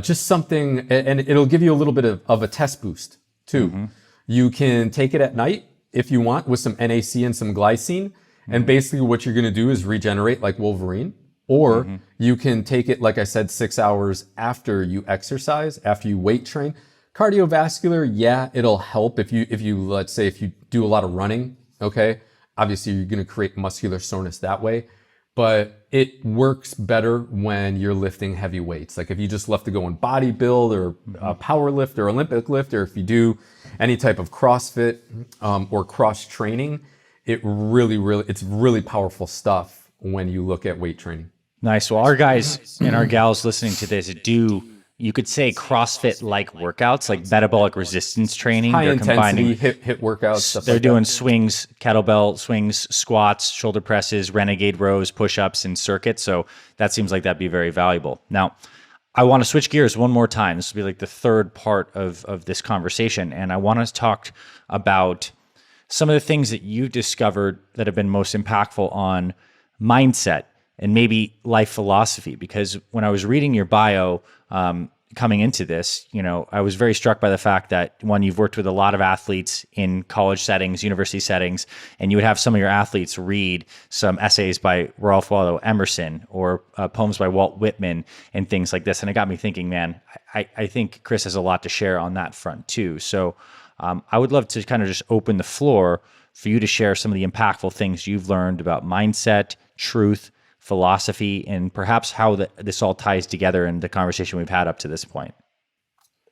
Just something, and it'll give you a little bit of a test boost too. Mm-hmm. You can take it at night if you want with some NAC and some glycine. Mm-hmm. And basically what you're going to do is regenerate like Wolverine. Or you can take it, like I said, 6 hours after you exercise, after you weight train. Cardiovascular, yeah, it'll help if you let's say if you do a lot of running, okay? Obviously you're going to create muscular soreness that way. But it works better when you're lifting heavy weights. Like if you just love to go and bodybuild or power lift or Olympic lift, or if you do any type of CrossFit or cross training, it's really powerful stuff when you look at weight training. Nice. Well, our guys and our gals listening to this do you could say CrossFit-like workouts, like metabolic resistance training. High They're intensity combining, hit workouts, stuff they're like doing that. swings, kettlebell swings, squats, shoulder presses, renegade rows, push-ups, and circuits. So that seems like that'd be very valuable. Now, I want to switch gears one more time. This will be like the third part of this conversation. And I want to talk about some of the things that you've discovered that have been most impactful on mindset and maybe life philosophy. Because when I was reading your bio, coming into this, I was very struck by the fact that, one, you've worked with a lot of athletes in college settings, university settings, and you would have some of your athletes read some essays by Ralph Waldo Emerson or poems by Walt Whitman and things like this. And it got me thinking, man, I think Chris has a lot to share on that front too. So I would love to kind of just open the floor for you to share some of the impactful things you've learned about mindset, truth, philosophy, and perhaps how this all ties together in the conversation we've had up to this point.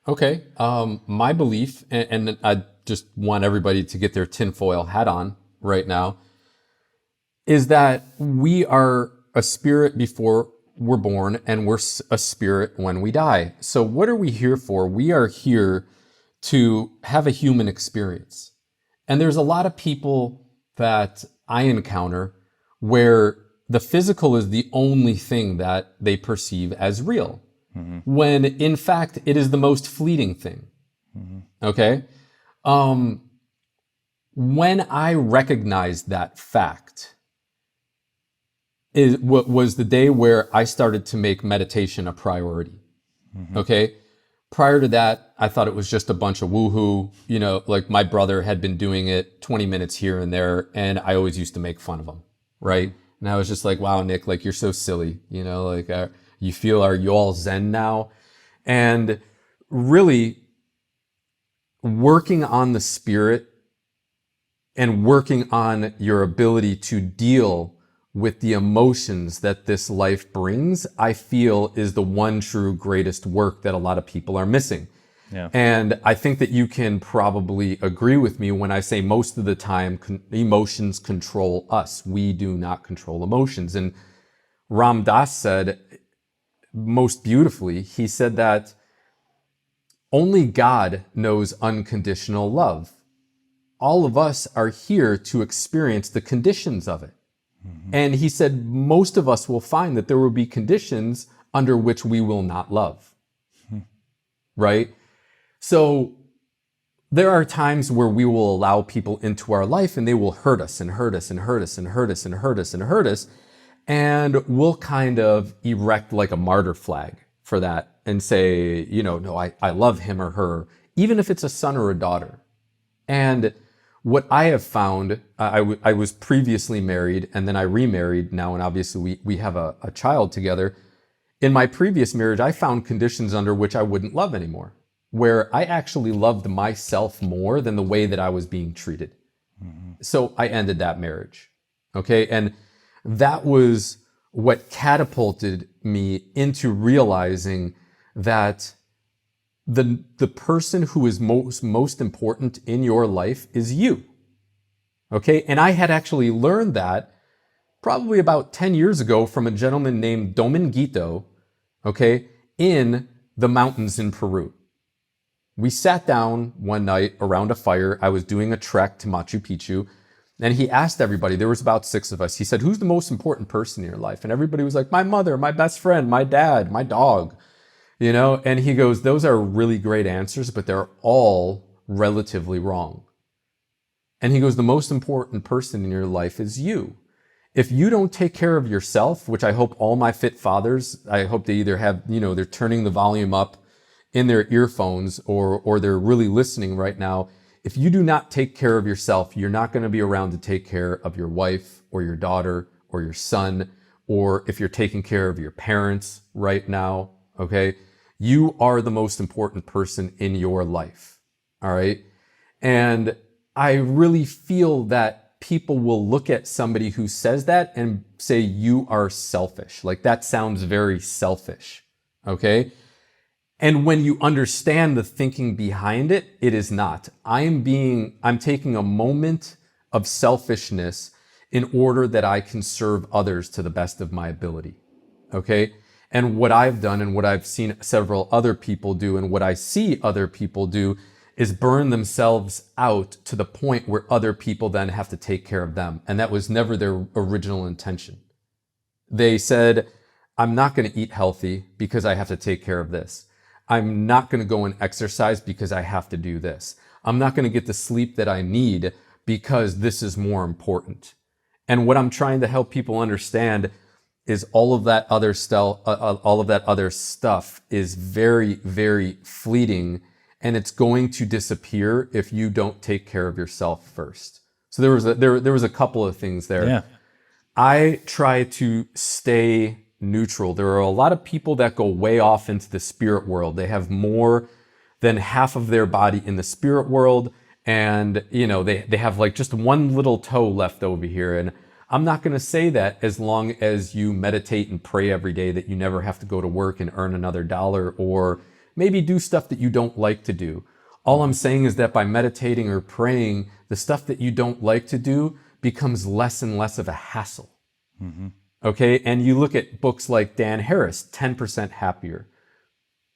Okay. My belief, and I just want everybody to get their tinfoil hat on right now, is that we are a spirit before we're born and we're a spirit when we die. So what are we here for? We are here to have a human experience. And there's a lot of people that I encounter where the physical is the only thing that they perceive as real, when in fact it is the most fleeting thing. Okay? When I recognized that fact, was the day where I started to make meditation a priority. Okay? Prior to that, I thought it was just a bunch of woohoo. Like my brother had been doing it 20 minutes here and there, and I always used to make fun of him, right? And I was just like, wow, Nick, like you're so silly, are you all Zen now? And really working on the spirit and working on your ability to deal with the emotions that this life brings, I feel is the one true greatest work that a lot of people are missing. Yeah. And I think that you can probably agree with me when I say most of the time emotions control us. We do not control emotions. And Ram Dass said most beautifully, he said that only God knows unconditional love. All of us are here to experience the conditions of it. And he said most of us will find that there will be conditions under which we will not love. Right? So there are times where we will allow people into our life and they will hurt us and hurt us and hurt us and hurt us and hurt us and hurt us. And we'll kind of erect like a martyr flag for that and say, no, I love him or her, even if it's a son or a daughter. And what I have found, I was previously married and then I remarried now, and obviously we have a child together. In my previous marriage, I found conditions under which I wouldn't love anymore, where I actually loved myself more than the way that I was being treated. So I ended that marriage. Okay. And that was what catapulted me into realizing that the person who is most important in your life is you. Okay. And I had actually learned that probably about 10 years ago from a gentleman named Dominguito, okay, in the mountains in Peru. We sat down one night around a fire. I was doing a trek to Machu Picchu, and he asked everybody, there was about 6 of us. He said, who's the most important person in your life? And everybody was like, my mother, my best friend, my dad, my dog, and he goes, those are really great answers, but they're all relatively wrong. And he goes, the most important person in your life is you. If you don't take care of yourself, which I hope all my fit fathers, I hope they either have, they're turning the volume up in their earphones or they're really listening right now. If you do not take care of yourself, you're not going to be around to take care of your wife or your daughter or your son, or if you're taking care of your parents right now, okay? You are the most important person in your life, all right? And I really feel that people will look at somebody who says that and say, you are selfish. Like that sounds very selfish, okay? And when you understand the thinking behind it, it is not. I'm taking a moment of selfishness in order that I can serve others to the best of my ability, okay? And what I've done and what I've seen several other people do and what I see other people do is burn themselves out to the point where other people then have to take care of them. And that was never their original intention. They said, I'm not going to eat healthy because I have to take care of this. I'm not going to go and exercise because I have to do this. I'm not going to get the sleep that I need because this is more important. And what I'm trying to help people understand is all of that other stuff is very, very fleeting, and it's going to disappear if you don't take care of yourself first. So there was a couple of things there. Yeah. I try to stay neutral. There are a lot of people that go way off into the spirit world. They have more than half of their body in the spirit world, and they have like just one little toe left over here. And I'm not going to say that as long as you meditate and pray every day that you never have to go to work and earn another dollar, or maybe do stuff that you don't like to do. All I'm saying is that by meditating or praying, the stuff that you don't like to do becomes less and less of a hassle. Mm-hmm. Okay? And you look at books like Dan Harris, 10% Happier.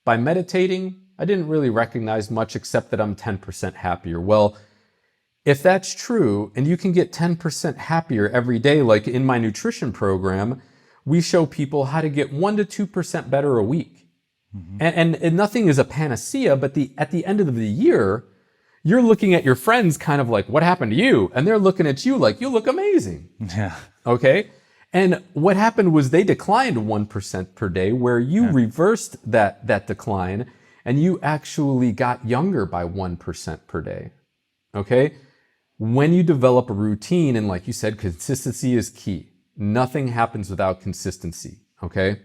By meditating, I didn't really recognize much except that I'm 10% happier. Well, if that's true, and you can get 10% happier every day, like in my nutrition program, we show people how to get 1% to 2% better a week. Mm-hmm. And nothing is a panacea, but at the end of the year, you're looking at your friends kind of like, what happened to you? And they're looking at you like, you look amazing. Yeah. Okay? And what happened was they declined 1% per day, where you reversed that decline, and you actually got younger by 1% per day. Okay? When you develop a routine, and like you said, consistency is key. Nothing happens without consistency. Okay?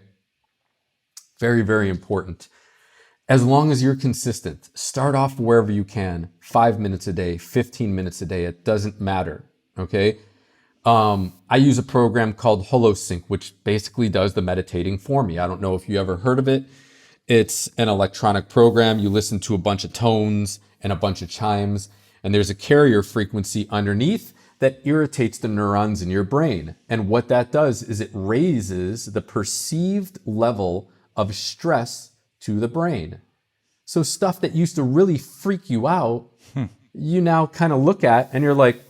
Very, very important. As long as you're consistent, start off wherever you can, 5 minutes a day, 15 minutes a day, it doesn't matter. Okay? I use a program called HoloSync, which basically does the meditating for me. I don't know if you ever heard of it. It's an electronic program. You listen to a bunch of tones and a bunch of chimes, and there's a carrier frequency underneath that irritates the neurons in your brain. And what that does is it raises the perceived level of stress to the brain. So stuff that used to really freak you out, you now kind of look at and you're like,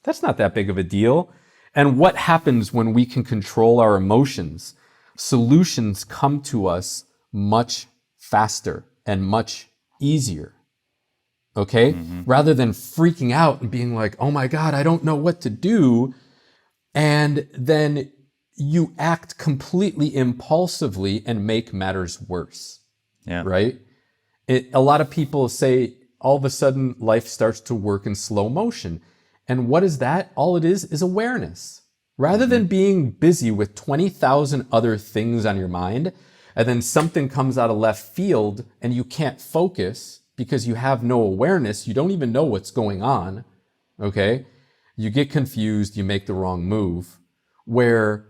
that's not that big of a deal. And what happens when we can control our emotions? Solutions come to us much faster and much easier. Okay? Mm-hmm. Rather than freaking out and being like, oh my God, I don't know what to do. And then you act completely impulsively and make matters worse. Yeah. Right? A lot of people say all of a sudden life starts to work in slow motion. And what is that? All it is awareness. Rather than being busy with 20,000 other things on your mind, and then something comes out of left field and you can't focus because you have no awareness, you don't even know what's going on, okay? You get confused, you make the wrong move. Where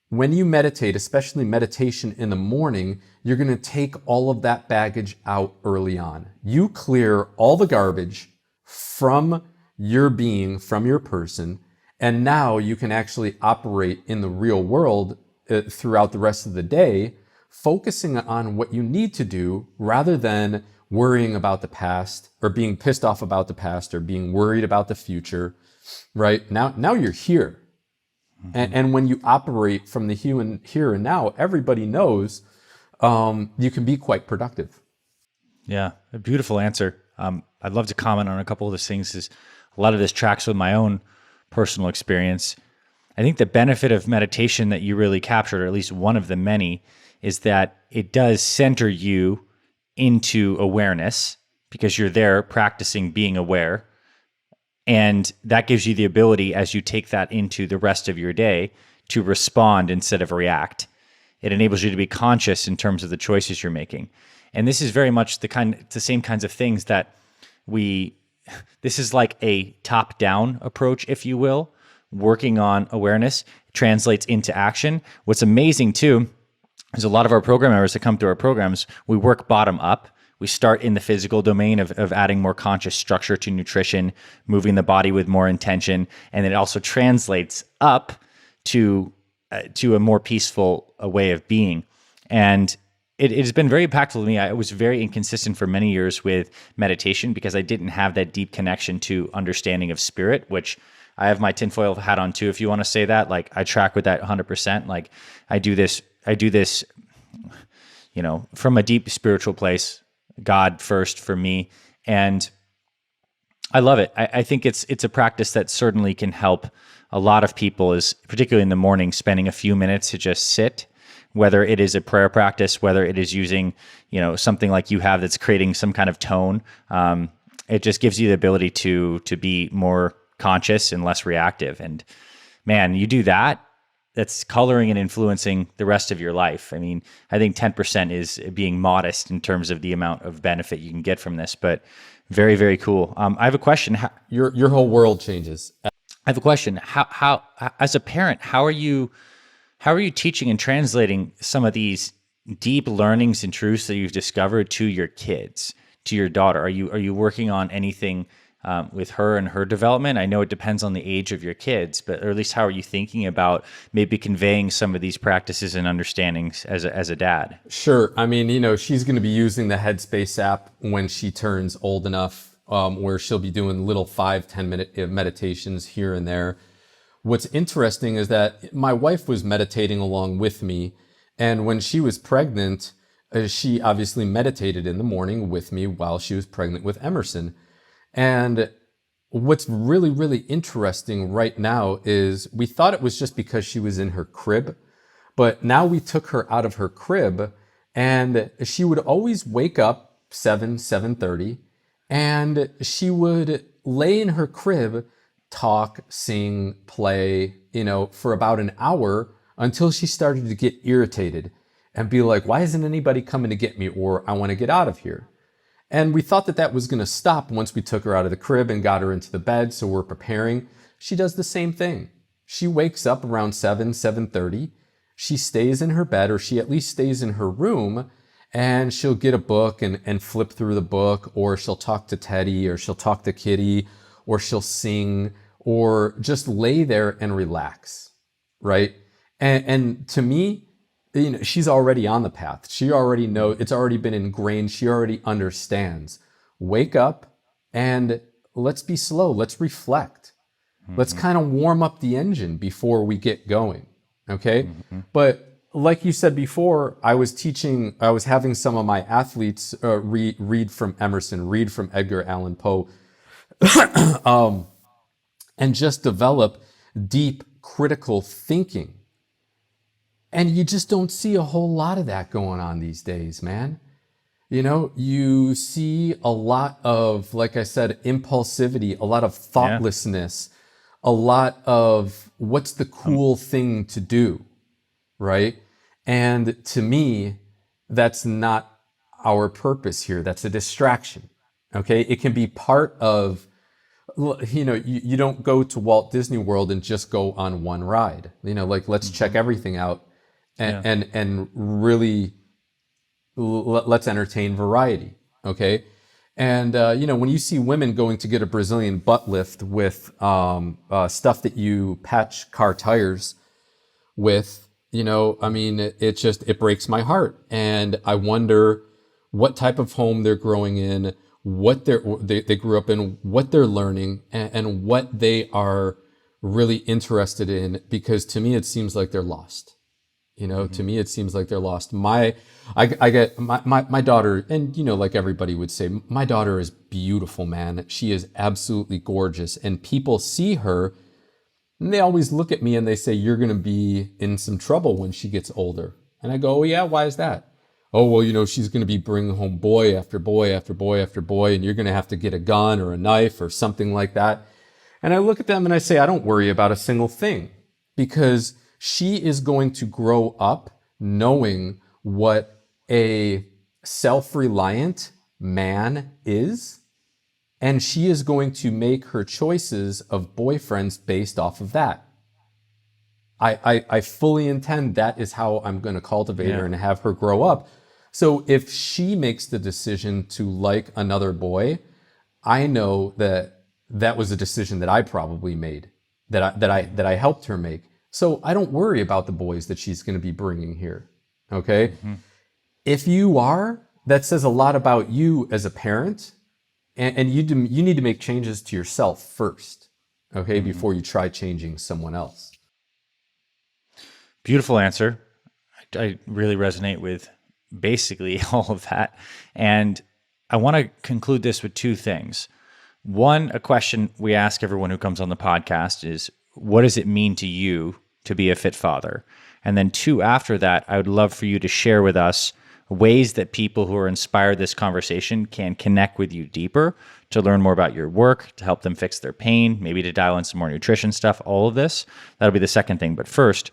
when you meditate, especially meditation in the morning, you're going to take all of that baggage out early on. You clear all the garbage from your being, from your person, and now you can actually operate in the real world throughout the rest of the day, focusing on what you need to do rather than worrying about the past or being pissed off about the past or being worried about the future, right? Now you're here. Mm-hmm. And when you operate from the here and now, everybody knows you can be quite productive. Yeah, a beautiful answer. I'd love to comment on a couple of those things. Is a lot of this tracks with my own personal experience. I think the benefit of meditation that you really captured, or at least one of the many, is that it does center you into awareness because you're there practicing being aware. And that gives you the ability, as you take that into the rest of your day, to respond instead of react. It enables you to be conscious in terms of the choices you're making. And this is very much the same kinds of things that this is like a top-down approach, if you will, working on awareness translates into action. What's amazing too is a lot of our program members that come through our programs, we work bottom up. We start in the physical domain of adding more conscious structure to nutrition, moving the body with more intention, and it also translates up to a more peaceful way of being. And it has been very impactful to me. I was very inconsistent for many years with meditation because I didn't have that deep connection to understanding of spirit, which I have my tinfoil hat on too, if you want to say that. Like, I track with that 100%. Like, I do this, from a deep spiritual place, God first for me. And I love it. I think it's a practice that certainly can help a lot of people, is particularly in the morning, spending a few minutes to just sit, whether it is a prayer practice, whether it is using, something like you have that's creating some kind of tone. It just gives you the ability to be more conscious and less reactive. And man, you do that, that's coloring and influencing the rest of your life. I mean, I think 10% is being modest in terms of the amount of benefit you can get from this, but very, very cool. I have a question. Your whole world changes. I have a question. How as a parent, how are you teaching and translating some of these deep learnings and truths that you've discovered to your kids, to your daughter? Are you working on anything with her and her development? I know it depends on the age of your kids, but or at least how are you thinking about maybe conveying some of these practices and understandings as a dad? Sure. I mean, she's going to be using the Headspace app when she turns old enough, where she'll be doing little 5-10 minute meditations here and there. What's interesting is that my wife was meditating along with me, and when she was pregnant, she obviously meditated in the morning with me while she was pregnant with Emerson. And what's really, really interesting right now is we thought it was just because she was in her crib, but now we took her out of her crib and she would always wake up 7:30, and she would lay in her crib, talk, sing, play, for about an hour until she started to get irritated and be like, why isn't anybody coming to get me? Or I want to get out of here. And we thought that was going to stop once we took her out of the crib and got her into the bed. So we're preparing. She does the same thing. She wakes up around 7:30. She stays in her bed, or she at least stays in her room, and she'll get a book and flip through the book, or she'll talk to Teddy, or she'll talk to Kitty, or she'll sing, or just lay there and relax, right? And to me, she's already on the path. She already knows, it's already been ingrained. She already understands. Wake up and let's be slow. Let's reflect. Mm-hmm. Let's kind of warm up the engine before we get going. Okay. Mm-hmm. But like you said before, I was having some of my athletes read from Emerson, read from Edgar Allan Poe, and just develop deep critical thinking. And you just don't see a whole lot of that going on these days, man. You see a lot of, like I said, impulsivity, a lot of thoughtlessness, a lot of what's the cool thing to do, right? And to me, that's not our purpose here. That's a distraction, okay? It can be part of, you don't go to Walt Disney World and just go on one ride. Let's check everything out. And really let's entertain variety, okay? And, when you see women going to get a Brazilian butt lift with stuff that you patch car tires with, it breaks my heart. And I wonder what type of home they're growing in, what they grew up in, what they're learning, and what they are really interested in, because to me, it seems like they're lost. To me, it seems like they're lost. I get my daughter, and like everybody would say, my daughter is beautiful, man. She is absolutely gorgeous. And people see her and they always look at me and they say, you're going to be in some trouble when she gets older. And I go, oh yeah, why is that? Oh, well, she's going to be bringing home boy after boy after boy after boy, and you're going to have to get a gun or a knife or something like that. And I look at them and I say, I don't worry about a single thing, because she is going to grow up knowing what a self-reliant man is, and she is going to make her choices of boyfriends based off of that. I fully intend that is how I'm going to cultivate her and have her grow up. So if she makes the decision to like another boy, I know that was a decision that I probably made, that I helped her make. So I don't worry about the boys that she's going to be bringing here. Okay. If you are, that says a lot about you as a parent, and you need to make changes to yourself first, okay, before you try changing someone else. Beautiful answer. I really resonate with basically all of that. And I want to conclude this with two things. One, a question we ask everyone who comes on the podcast is, what does it mean to you to be a fit father? And then two, after that, I would love for you to share with us ways that people who are inspired this conversation can connect with you deeper, to learn more about your work, to help them fix their pain, maybe to dial in some more nutrition stuff, all of this. That'll be the second thing. But first,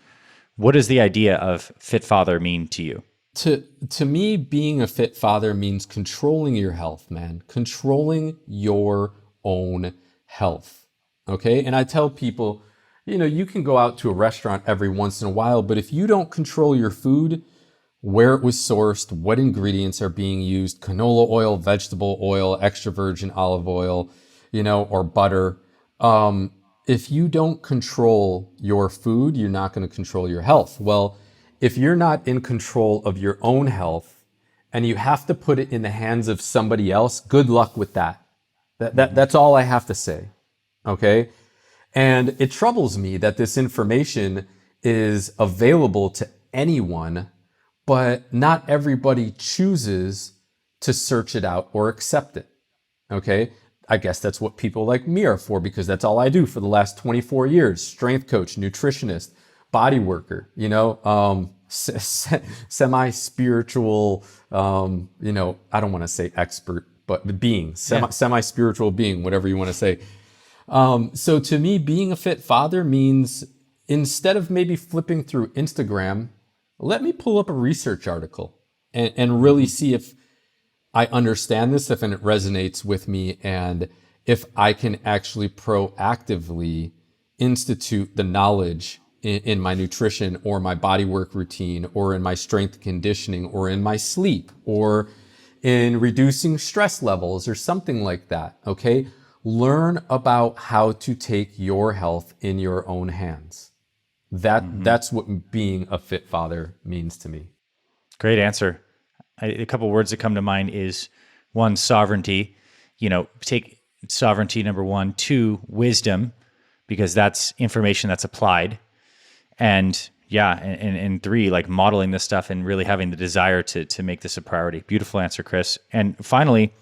what does the idea of fit father mean to you? To me, being a fit father means controlling your health, man. Controlling your own health. Okay? And I tell people, you can go out to a restaurant every once in a while, but if you don't control your food, where it was sourced, what ingredients are being used, canola oil, vegetable oil, extra virgin olive oil, or butter, if you don't control your food, you're not going to control your health. Well, if you're not in control of your own health and you have to put it in the hands of somebody else, good luck with that. That's all I have to say. Okay? And it troubles me that this information is available to anyone, but not everybody chooses to search it out or accept it. Okay? I guess that's what people like me are for, because that's all I do for the last 24 years. Strength coach, nutritionist, body worker, semi-spiritual, I don't want to say expert, but being, semi-spiritual being, whatever you want to say. So to me, being a fit father means, instead of maybe flipping through Instagram, let me pull up a research article and really see if I understand this, if it resonates with me, and if I can actually proactively institute the knowledge in my nutrition or my body work routine or in my strength conditioning or in my sleep or in reducing stress levels or something like that, okay? Learn about how to take your health in your own hands. That's what being a fit father means to me. Great answer. A couple of words that come to mind is, one, sovereignty. Take sovereignty, number one. Two, wisdom, because that's information that's applied. And three, like modeling this stuff and really having the desire to make this a priority. Beautiful answer, Chris. And finally,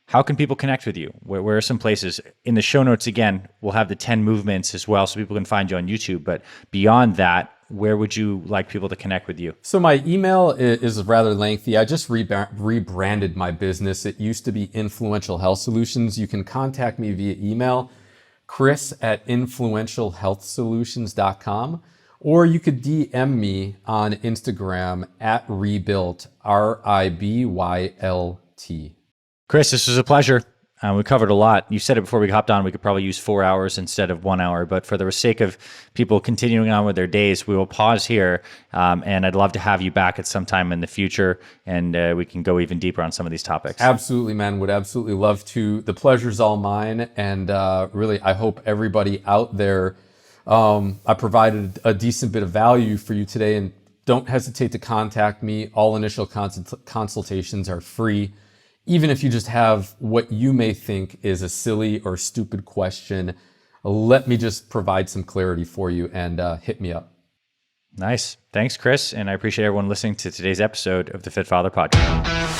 how can people connect with you? Where are some places? In the show notes, again, we'll have the 10 movements as well, so people can find you on YouTube. But beyond that, where would you like people to connect with you? So my email is rather lengthy. I just rebranded my business. It used to be Influential Health Solutions. You can contact me via email, chris@influentialhealthsolutions.com, or you could DM me on Instagram @rebuilt, RIBYLT. Chris, this was a pleasure. We covered a lot. You said it before we hopped on, we could probably use 4 hours instead of 1 hour, but for the sake of people continuing on with their days, we will pause here. And I'd love to have you back at some time in the future, and we can go even deeper on some of these topics. Absolutely, man. Would absolutely love to. The pleasure's all mine. And really, I hope everybody out there, I provided a decent bit of value for you today. And don't hesitate to contact me. All initial consultations are free. Even if you just have what you may think is a silly or stupid question, let me just provide some clarity for you, and hit me up. Nice. Thanks, Chris. And I appreciate everyone listening to today's episode of the Fit Father Podcast.